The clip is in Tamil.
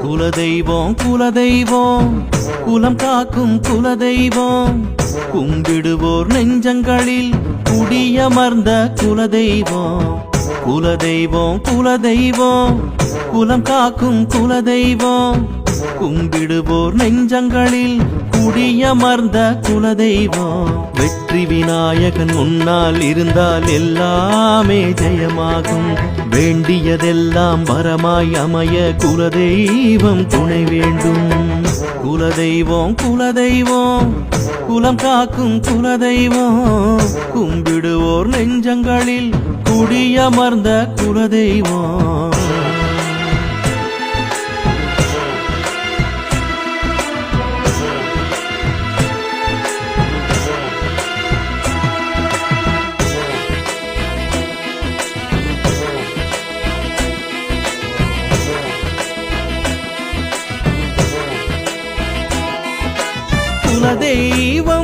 குலதெய்வம் குலதெய்வம் குலம் காக்கும் குலதெய்வம் கும்பிடுவோர் நெஞ்சங்களில் குடியமர்ந்த குலதெய்வம் குலதெய்வம் குலதெய்வம் குலம் காக்கும் குலதெய்வம் கும்பிடுவோர் நெஞ்சங்களில் குடியமர்ந்த குலதெய்வம் வெற்றி விநாயகன் முன்னால் இருந்தால் எல்லாமே ஜெயமாகும் வேண்டியதெல்லாம் வரமாய் அமைய குலதெய்வம் துணை வேண்டும் குலதெய்வம் குலதெய்வம் குலம் காக்கும் குலதெய்வம் கும்பிடுவோர் நெஞ்சங்களில் குடியமர்ந்த குலதெய்வம் குலதெய்வம்